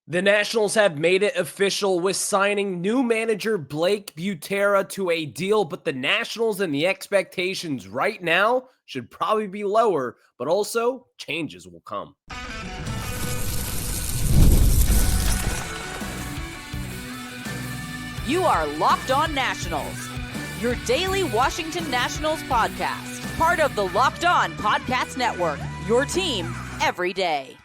The Nationals have made it official with signing new manager Blake Butera to a deal, but the Nationals and the expectations right now should probably be lower, but also changes will come. You are Locked On Nationals, your daily Washington Nationals podcast, part of the Locked On Podcast Network, your team every day.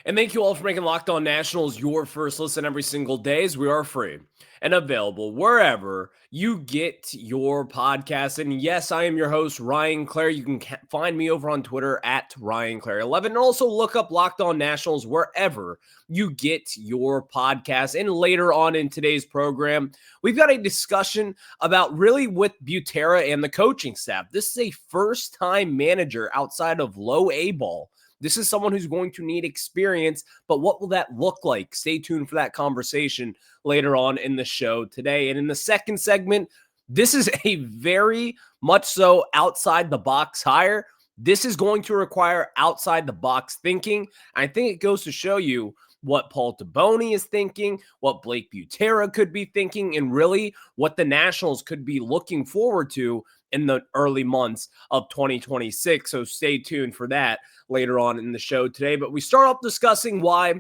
And thank you all for making Locked On Nationals your first listen every single day, as we are free and available wherever you get your podcast. And yes, I am your host, Ryan Clare. You can find me over on Twitter at RyanClaire11, and also look up Locked On Nationals wherever you get your podcast. And later on in today's program, we've got a discussion about really with Butera and the coaching staff. This is a first-time manager outside of low A ball. This is someone who's going to need experience, but what will that look like? Stay tuned for that conversation later on in the show today. And in the second segment, this is a very much so outside the box hire. This is going to require outside the box thinking. I think it goes to show you what Paul Toboni is thinking, what Blake Butera could be thinking, and really what the Nationals could be looking forward to in the early months of 2026. So stay tuned for that later on in the show today. But we start off discussing why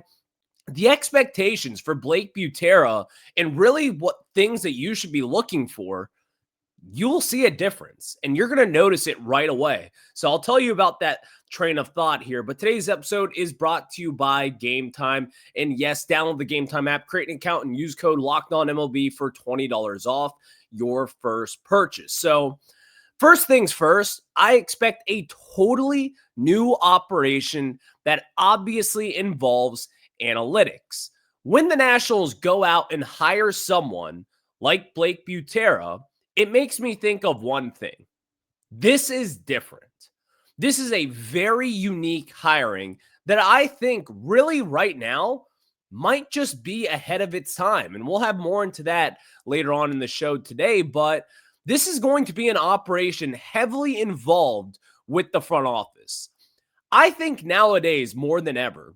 the expectations for Blake Butera and really what things that you should be looking for, you'll see a difference and you're going to notice it right away. So I'll tell you about that train of thought here. But today's episode is brought to you by Game Time. And yes, download the Game Time app, create an account, and use code LOCKEDONMLB for $20 off your first purchase. So first things first, I expect a totally new operation that obviously involves analytics. When the Nationals go out and hire someone like Blake Butera, it makes me think of one thing. This is different. This is a very unique hiring that I think really right now might just be ahead of its time. And we'll have more into that later on in the show today. But this is going to be an operation heavily involved with the front office. I think nowadays, more than ever,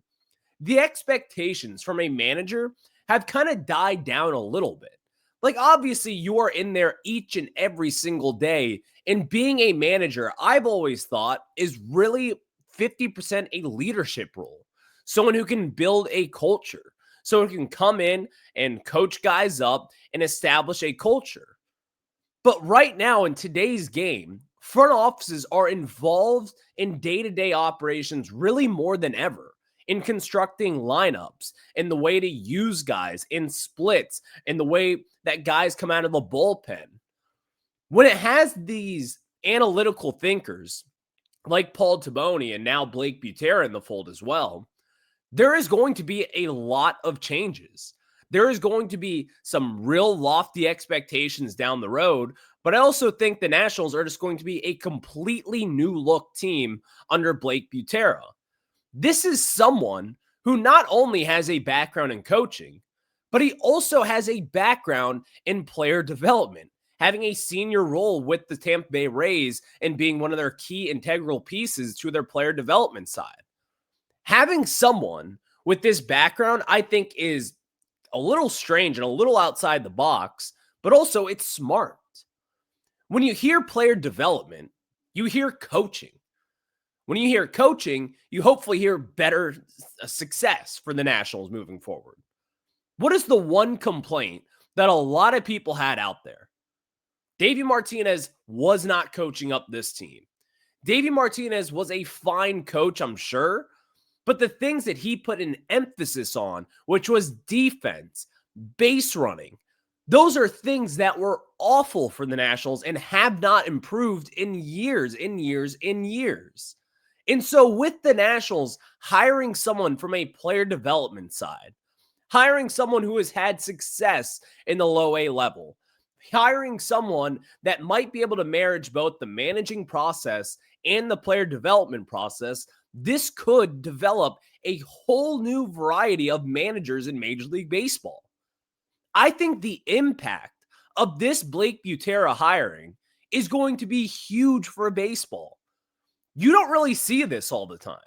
the expectations from a manager have kind of died down a little bit. Like, obviously, you are in there each and every single day. And being a manager, I've always thought, is really 50% a leadership role. Someone who can build a culture. Someone who can come in and coach guys up and establish a culture. But right now in today's game, front offices are involved in day-to-day operations really more than ever, in constructing lineups, in the way to use guys, in splits, in the way that guys come out of the bullpen. When it has these analytical thinkers like Paul Toboni and now Blake Butera in the fold as well, there is going to be a lot of changes. There is going to be some real lofty expectations down the road, but I also think the Nationals are just going to be a completely new look team under Blake Butera. This is someone who not only has a background in coaching, but he also has a background in player development, having a senior role with the Tampa Bay Rays and being one of their key integral pieces to their player development side. Having someone with this background, I think, is a little strange and a little outside the box, but also it's smart. When you hear player development, you hear coaching. When you hear coaching, you hopefully hear better success for the Nationals moving forward. What is the one complaint that a lot of people had out there? Davey Martinez was not coaching up this team. Davey Martinez was a fine coach, I'm sure, but the things that he put an emphasis on, which was defense, base running, those are things that were awful for the Nationals and have not improved in years. And so with the Nationals hiring someone from a player development side, hiring someone who has had success in the low A level, hiring someone that might be able to marriage both the managing process and the player development process, this could develop a whole new variety of managers in Major League Baseball. I think the impact of this Blake Butera hiring is going to be huge for baseball. You don't really see this all the time.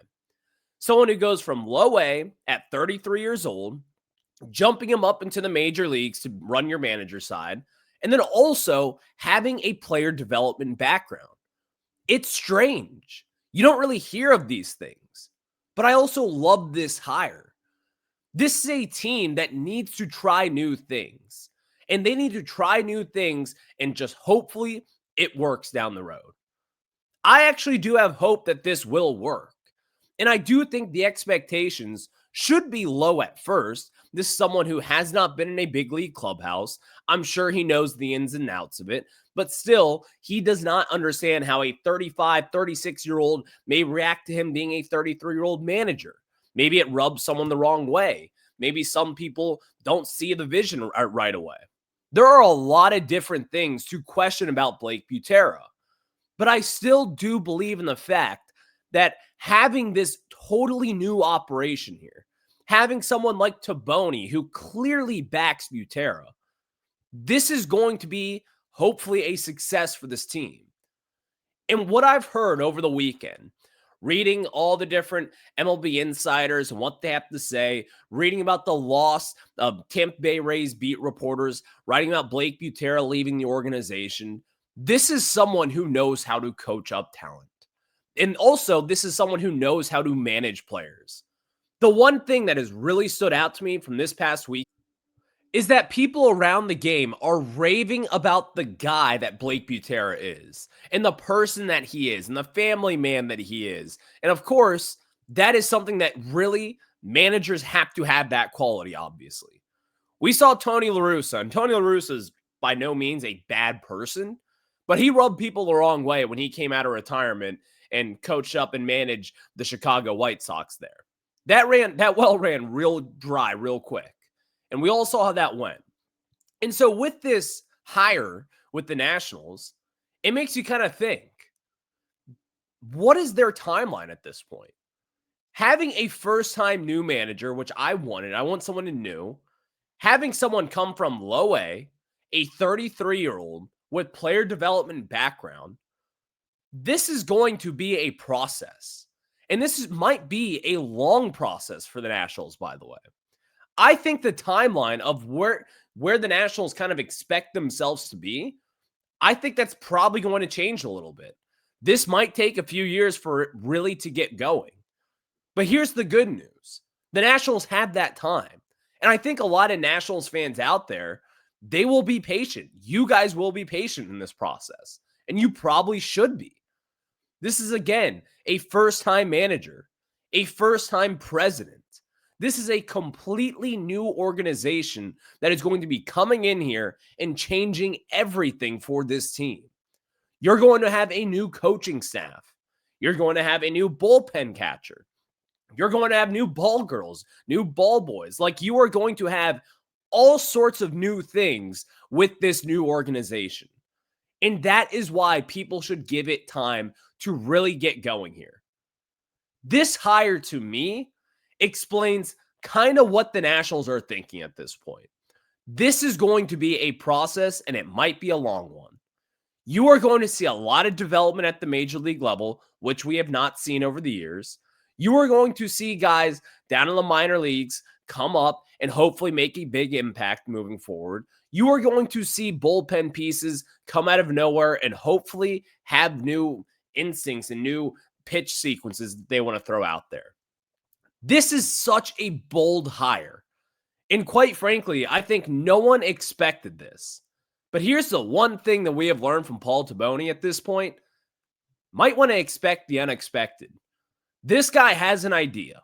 Someone who goes from low A at 33 years old, jumping him up into the major leagues to run your manager side, and then also having a player development background. It's strange. You don't really hear of these things, but I also love this hire. This is a team that needs to try new things, and they need to try new things and just hopefully it works down the road. I actually do have hope that this will work. And I do think the expectations should be low at first. This is someone who has not been in a big league clubhouse. I'm sure he knows the ins and outs of it, but still, he does not understand how a 35, 36-year-old may react to him being a 33-year-old manager. Maybe it rubs someone the wrong way. Maybe some people don't see the vision right away. There are a lot of different things to question about Blake Butera, but I still do believe in the fact that having this totally new operation here, having someone like Toboni who clearly backs Butera, this is going to be hopefully a success for this team. And what I've heard over the weekend, reading all the different MLB insiders and what they have to say, reading about the loss of Tampa Bay Rays beat reporters, writing about Blake Butera leaving the organization, this is someone who knows how to coach up talent. And also, this is someone who knows how to manage players. The one thing that has really stood out to me from this past week is that people around the game are raving about the guy that Blake Butera is, and the person that he is, and the family man that he is. And of course, that is something that really managers have to have that quality, obviously. We saw Tony La Russa, and Tony La Russa is by no means a bad person, but he rubbed people the wrong way when he came out of retirement and coached up and managed the Chicago White Sox there. That well ran real dry, real quick. And we all saw how that went. And so with this hire with the Nationals, it makes you kind of think, what is their timeline at this point? Having a first-time new manager, which I want someone new, having someone come from low A 33-year-old with player development background, this is going to be a process. And might be a long process for the Nationals, by the way. I think the timeline of where the Nationals kind of expect themselves to be, I think that's probably going to change a little bit. This might take a few years for it really to get going. But here's the good news. The Nationals have that time. And I think a lot of Nationals fans out there, they will be patient. You guys will be patient in this process. And you probably should be. This is, again, a first-time manager, a first-time president. This is a completely new organization that is going to be coming in here and changing everything for this team. You're going to have a new coaching staff. You're going to have a new bullpen catcher. You're going to have new ball girls, new ball boys. Like, you are going to have all sorts of new things with this new organization. And that is why people should give it time to really get going here. This hire, to me, explains kind of what the Nationals are thinking at this point. This is going to be a process, and it might be a long one. You are going to see a lot of development at the major league level, which we have not seen over the years. You are going to see guys down in the minor leagues come up and hopefully make a big impact moving forward. You are going to see bullpen pieces come out of nowhere and hopefully have new instincts and new pitch sequences that they want to throw out there. This is such a bold hire. And quite frankly, I think no one expected this. But here's the one thing that we have learned from Paul Toboni at this point. Might want to expect the unexpected. This guy has an idea.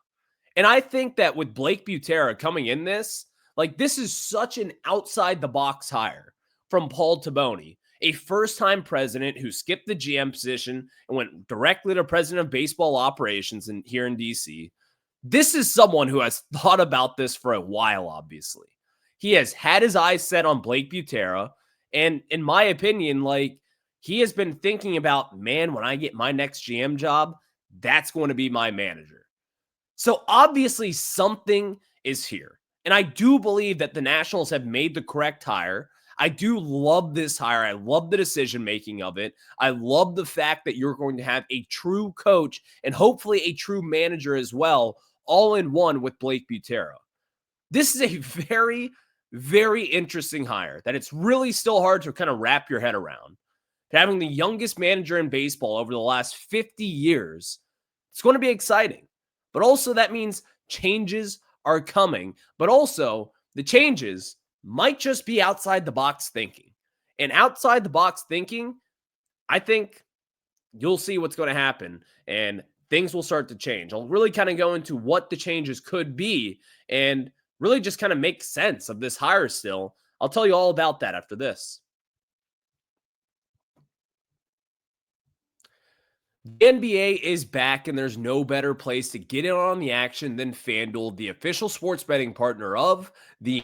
And I think that with Blake Butera coming in this is such an outside-the-box hire from Paul Toboni, a first-time president who skipped the GM position and went directly to president of baseball operations here in D.C. This is someone who has thought about this for a while, obviously. He has had his eyes set on Blake Butera, and in my opinion, he has been thinking about, man, when I get my next GM job, that's going to be my manager. So obviously something is here. And I do believe that the Nationals have made the correct hire. I do love this hire. I love the decision making of it. I love the fact that you're going to have a true coach and hopefully a true manager as well, all in one with Blake Butera. This is a very, very interesting hire that it's really still hard to kind of wrap your head around. Having the youngest manager in baseball over the last 50 years, it's going to be exciting. But also that means changes are coming. But also the changes might just be outside the box thinking. And outside the box thinking, I think you'll see what's going to happen and things will start to change. I'll really kind of go into what the changes could be and really just kind of make sense of this hire still. I'll tell you all about that after this. The NBA is back, and there's no better place to get in on the action than FanDuel, the official sports betting partner of the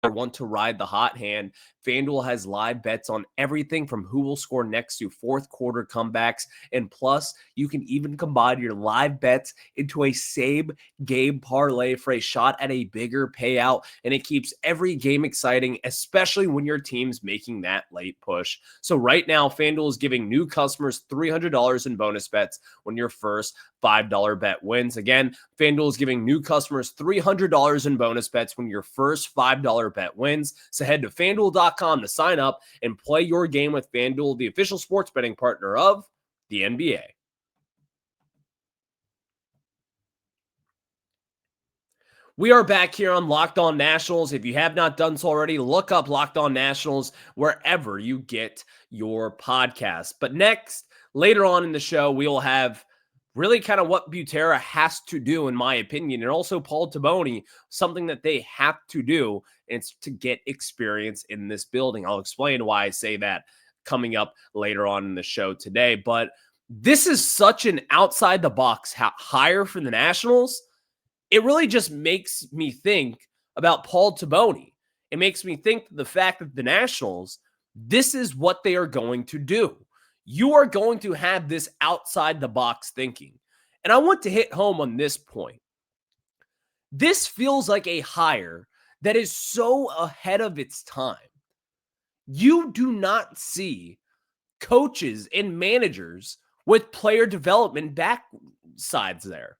want to ride the hot hand. FanDuel has live bets on everything from who will score next to fourth quarter comebacks. And plus, you can even combine your live bets into a same game parlay for a shot at a bigger payout. And it keeps every game exciting, especially when your team's making that late push. So right now, FanDuel is giving new customers $300 in bonus bets when your first $5 bet wins. Again, FanDuel is giving new customers $300 in bonus bets when your first $5 bet wins. So head to FanDuel.com to sign up and play your game with FanDuel, the official sports betting partner of the NBA. We are back here on Locked On Nationals. If you have not done so already, look up Locked On Nationals wherever you get your podcast. But next, later on in the show, we will have really kind of what Butera has to do, in my opinion, and also Paul Toboni, something that they have to do, and it's to get experience in this building. I'll explain why I say that coming up later on in the show today. But this is such an outside-the-box hire for the Nationals. It really just makes me think about Paul Toboni. It makes me think the fact that the Nationals, this is what they are going to do. You are going to have this outside the box thinking. And I want to hit home on this point. This feels like a hire that is so ahead of its time. You do not see coaches and managers with player development backsides there.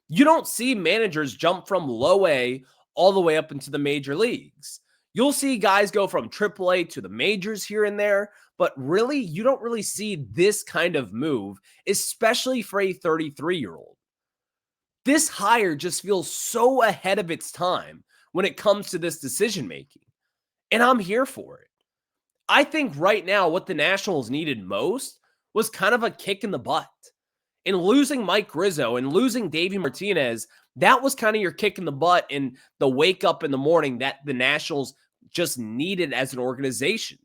You don't see managers jump from low A all the way up into the major leagues. You'll see guys go from AAA to the majors here and there, but really, you don't really see this kind of move, especially for a 33-year-old. This hire just feels so ahead of its time when it comes to this decision-making, and I'm here for it. I think right now what the Nationals needed most was kind of a kick in the butt. In losing Mike Rizzo and losing Davey Martinez, that was kind of your kick in the butt and the wake up in the morning that the Nationals just needed as an organization.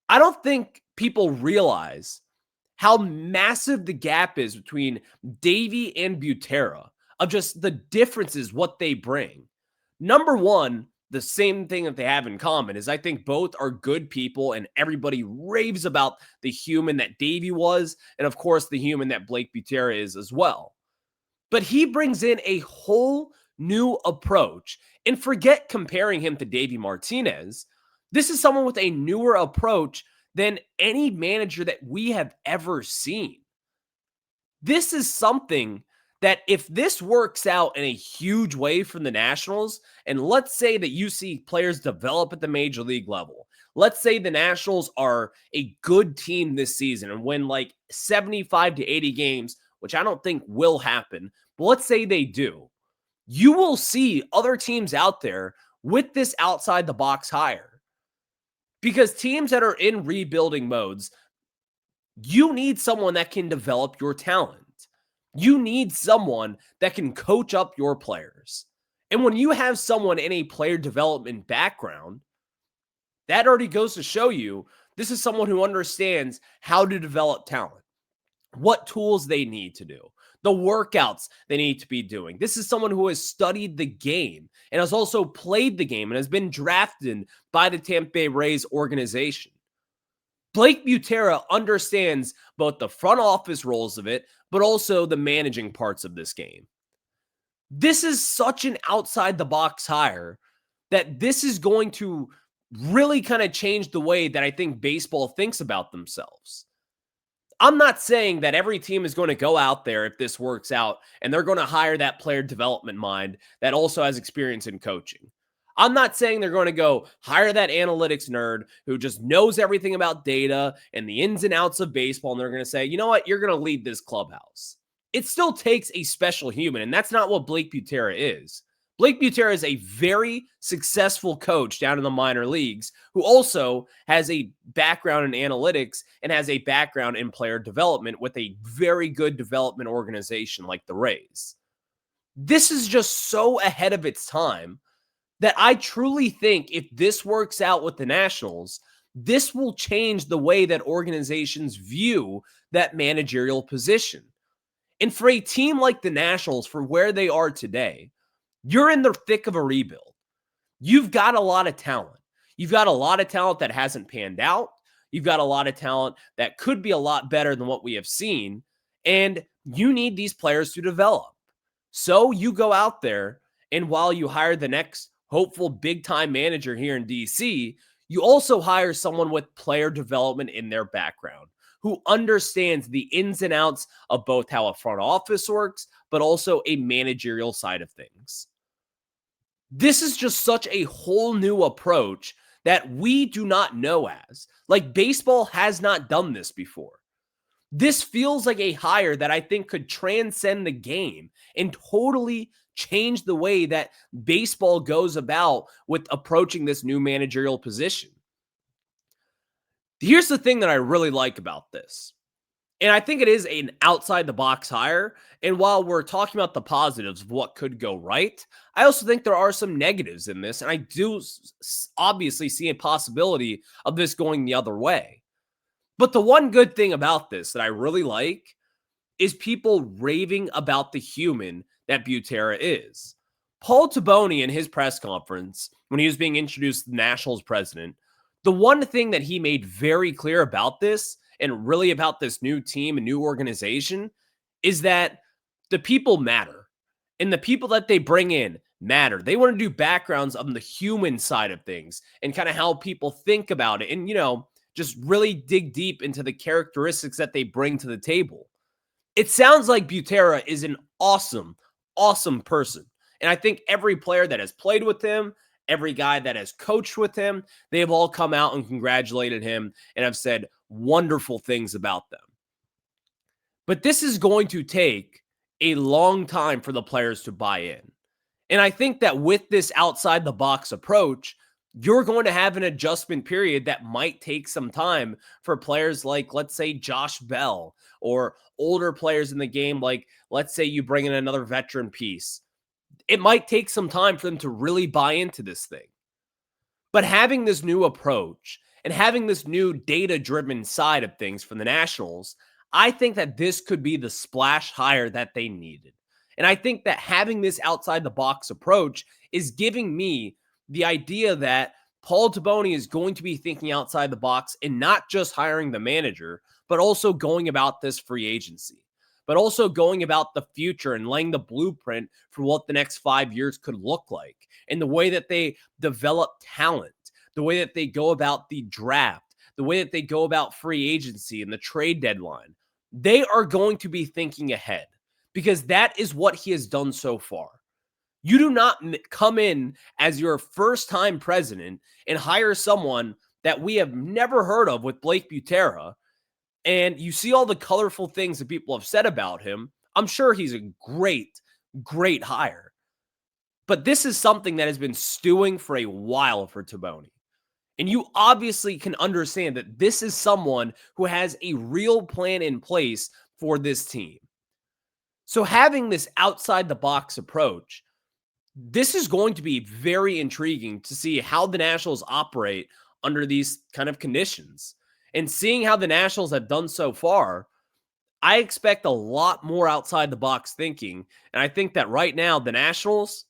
I don't think people realize how massive the gap is between Davey and Butera of just the differences, what they bring. Number one, the same thing that they have in common is I think both are good people and everybody raves about the human that Davey was and, of course, the human that Blake Butera is as well. But he brings in a whole new approach. And forget comparing him to Davey Martinez. This is someone with a newer approach than any manager that we have ever seen. This is something that if this works out in a huge way for the Nationals, and let's say that you see players develop at the major league level, let's say the Nationals are a good team this season and win like 75 to 80 games, which I don't think will happen, but let's say they do. You will see other teams out there with this outside the box hire. Because teams that are in rebuilding modes, you need someone that can develop your talent. You need someone that can coach up your players. And when you have someone in a player development background, that already goes to show you this is someone who understands how to develop talent, what tools they need to do, the workouts they need to be doing. This is someone who has studied the game and has also played the game and has been drafted by the Tampa Bay Rays organization. Blake Butera understands both the front office roles of it, but also the managing parts of this game. This is such an outside the box hire that this is going to really kind of change the way that I think baseball thinks about themselves. I'm not saying that every team is going to go out there if this works out and they're going to hire that player development mind that also has experience in coaching. I'm not saying they're going to go hire that analytics nerd who just knows everything about data and the ins and outs of baseball, and they're going to say, you know what, you're going to lead this clubhouse. It still takes a special human, and that's not what Blake Butera is. Blake Butera is a very successful coach down in the minor leagues who also has a background in analytics and has a background in player development with a very good development organization like the Rays. This is just so ahead of its time that I truly think if this works out with the Nationals, this will change the way that organizations view that managerial position. And for a team like the Nationals, for where they are today, you're in the thick of a rebuild. You've got a lot of talent. You've got a lot of talent that hasn't panned out. You've got a lot of talent that could be a lot better than what we have seen. And you need these players to develop. So you go out there, and while you hire the next hopeful big-time manager here in DC, you also hire someone with player development in their background who understands the ins and outs of both how a front office works, but also a managerial side of things. This is just such a whole new approach that we do not know as. Like, baseball has not done this before. This feels like a hire that I think could transcend the game and totally change the way that baseball goes about with approaching this new managerial position. Here's the thing that I really like about this. And I think it is an outside the box hire. And while we're talking about the positives of what could go right, I also think there are some negatives in this. And I do obviously see a possibility of this going the other way. But the one good thing about this that I really like is people raving about the human that Butera is. Paul Toboni in his press conference, when he was being introduced to the Nationals president, the one thing that he made very clear about this and really about this new team and new organization is that the people matter. And the people that they bring in matter. They want to do backgrounds on the human side of things and kind of how people think about it. And, just really dig deep into the characteristics that they bring to the table. It sounds like Butera is an awesome, awesome person. And I think every player that has played with him, every guy that has coached with him, they have all come out and congratulated him and have said wonderful things about them. But this is going to take a long time for the players to buy in. And I think that with this outside the box approach, you're going to have an adjustment period that might take some time for players like, let's say, Josh Bell, or older players in the game like, let's say you bring in another veteran piece. It might take some time for them to really buy into this thing. But having this new approach and having this new data-driven side of things from the Nationals, I think that this could be the splash hire that they needed. And I think that having this outside the box approach is giving me the idea that Paul Toboni is going to be thinking outside the box and not just hiring the manager, but also going about this free agency, but also going about the future and laying the blueprint for what the next 5 years could look like, and the way that they develop talent, the way that they go about the draft, the way that they go about free agency and the trade deadline. They are going to be thinking ahead because that is what he has done so far. You do not come in as your first-time president and hire someone that we have never heard of with Blake Butera, and you see all the colorful things that people have said about him. I'm sure he's a great, great hire. But this is something that has been stewing for a while for Toboni. And you obviously can understand that this is someone who has a real plan in place for this team. So having this outside-the-box approach, this is going to be very intriguing to see how the Nationals operate under these kind of conditions. And seeing how the Nationals have done so far, I expect a lot more outside the box thinking. And I think that right now, the Nationals,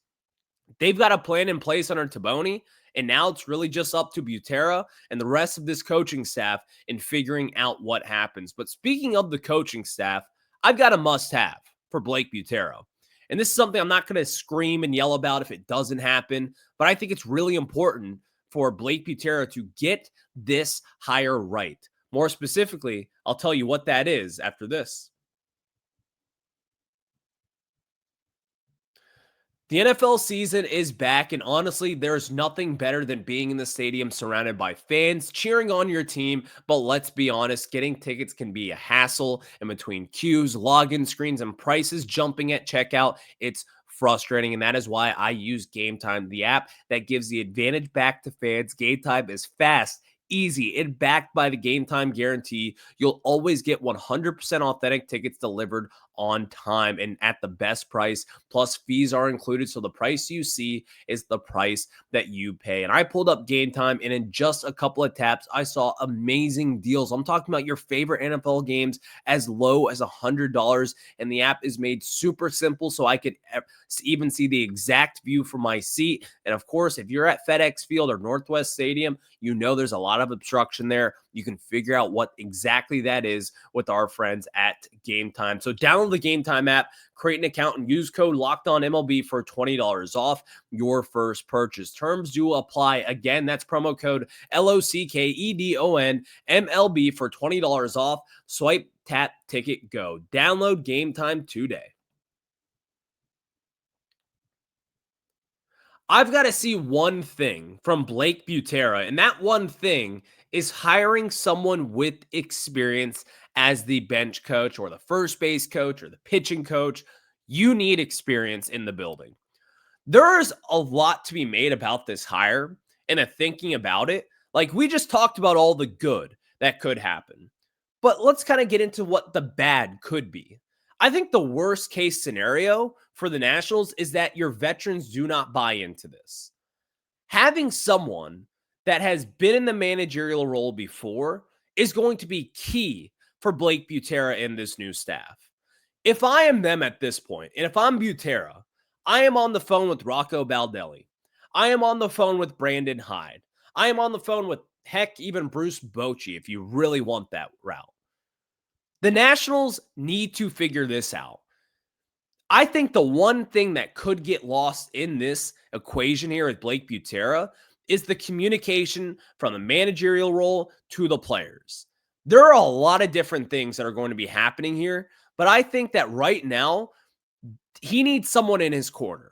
they've got a plan in place under Toboni. And now it's really just up to Butera and the rest of this coaching staff in figuring out what happens. But speaking of the coaching staff, I've got a must-have for Blake Butera. And this is something I'm not going to scream and yell about if it doesn't happen, but I think it's really important for Blake Butera to get this hire right. More specifically, I'll tell you what that is after this. The NFL season is back, and honestly, there's nothing better than being in the stadium surrounded by fans cheering on your team. But let's be honest, getting tickets can be a hassle, and between queues, login screens, and prices jumping at checkout, it's frustrating. And that is why I use Game Time, the app that gives the advantage back to fans. Game Time is fast, easy, and backed by the Game Time guarantee. You'll always get 100% authentic tickets delivered on time and at the best price. Plus, fees are included, so the price you see is the price that you pay. And I pulled up Game Time, and in just a couple of taps, I saw amazing deals. I'm talking about your favorite NFL games as low as $100, and the app is made super simple, so I could even see the exact view from my seat. And of course, if you're at FedEx Field or Northwest Stadium, you know there's a lot of obstruction there. You can figure out what exactly that is with our friends at Game Time. So download the Game Time app, create an account, and use code LOCKEDONMLB for $20 off your first purchase. Terms do apply. Again, that's promo code LOCKEDONMLB for $20 off. Swipe, tap, ticket, go. Download Game Time today. I've got to see one thing from Blake Butera, and that one thing is hiring someone with experience as the bench coach or the first base coach or the pitching coach. You need experience in the building. There's a lot to be made about this hire and a thinking about it. Like, we just talked about all the good that could happen, but let's kind of get into what the bad could be. I think the worst case scenario for the Nationals is that your veterans do not buy into this. Having someone that has been in the managerial role before is going to be key for Blake Butera and this new staff. If I am them at this point, and if I'm Butera, I am on the phone with Rocco Baldelli. I am on the phone with Brandon Hyde. I am on the phone with, heck, even Bruce Bochy if you really want that route. The Nationals need to figure this out. I think the one thing that could get lost in this equation here with Blake Butera is the communication from the managerial role to the players. There are a lot of different things that are going to be happening here, but I think that right now, he needs someone in his corner.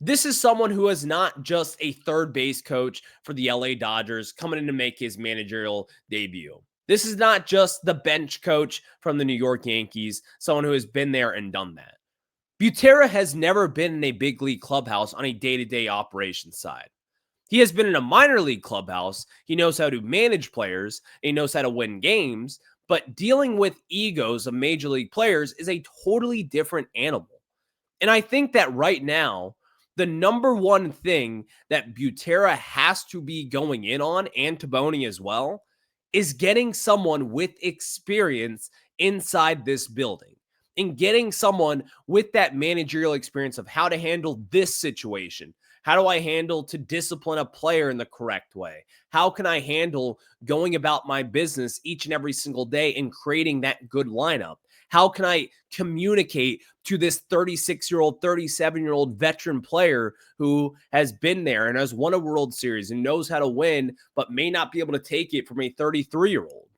This is someone who is not just a third base coach for the LA Dodgers coming in to make his managerial debut. This is not just the bench coach from the New York Yankees, someone who has been there and done that. Butera has never been in a big league clubhouse on a day-to-day operations side. He has been in a minor league clubhouse. He knows how to manage players. He knows how to win games. But dealing with egos of major league players is a totally different animal. And I think that right now, the number one thing that Butera has to be going in on, and Toboni as well, is getting someone with experience inside this building and getting someone with that managerial experience of how to handle this situation. How do I handle to discipline a player in the correct way? How can I handle going about my business each and every single day and creating that good lineup? How can I communicate to this 36-year-old, 37-year-old veteran player who has been there and has won a World Series and knows how to win, but may not be able to take it from a 33-year-old?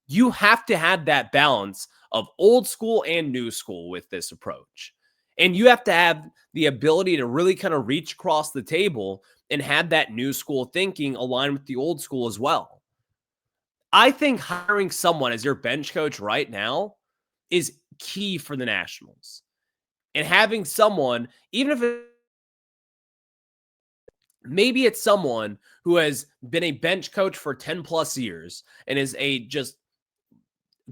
You have to have that balance of old school and new school with this approach. And you have to have the ability to really kind of reach across the table and have that new school thinking align with the old school as well. I think hiring someone as your bench coach right now is key for the Nationals. And having someone, even if maybe it's someone who has been a bench coach for 10 plus years and is a just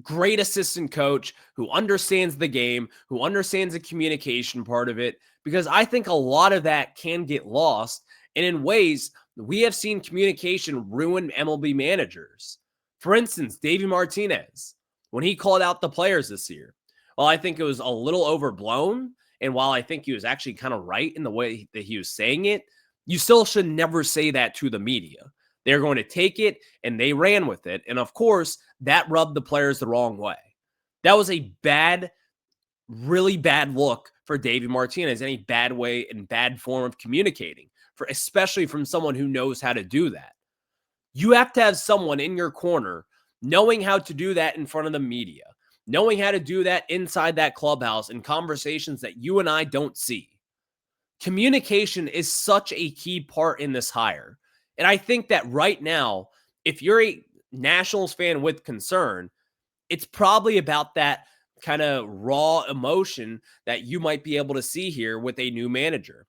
great assistant coach who understands the game, who understands the communication part of it, because I think a lot of that can get lost. And in ways, we have seen communication ruin MLB managers. For instance, Davey Martinez, when he called out the players this year, well, I think it was a little overblown. And while I think he was actually kind of right in the way that he was saying it, you still should never say that to the media. They're going to take it, and they ran with it. And of course, that rubbed the players the wrong way. That was a bad, really bad look for Davey Martinez, any bad way and bad form of communicating, especially from someone who knows how to do that. You have to have someone in your corner knowing how to do that in front of the media, knowing how to do that inside that clubhouse in conversations that you and I don't see. Communication is such a key part in this hire. And I think that right now, if you're a Nationals fan with concern, it's probably about that kind of raw emotion that you might be able to see here with a new manager.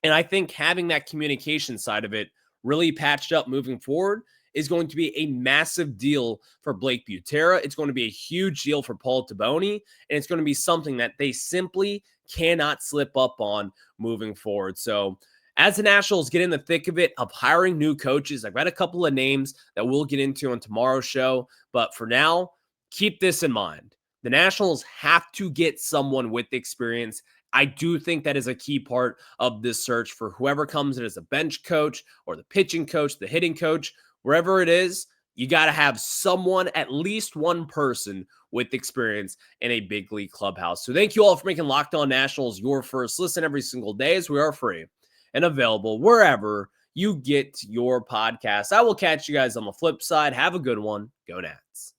And I think having that communication side of it really patched up moving forward is going to be a massive deal for Blake Butera. It's going to be a huge deal for Paul Toboni, and it's going to be something that they simply cannot slip up on moving forward. So as the Nationals get in the thick of it of hiring new coaches, I've got a couple of names that we'll get into on tomorrow's show. But for now, keep this in mind. The Nationals have to get someone with experience. I do think that is a key part of this search for whoever comes in as a bench coach or the pitching coach, the hitting coach, wherever it is. You got to have someone, at least one person with experience in a big league clubhouse. So thank you all for making Locked On Nationals your first listen every single day, as we are free and available wherever you get your podcasts. I will catch you guys on the flip side. Have a good one. Go Nats.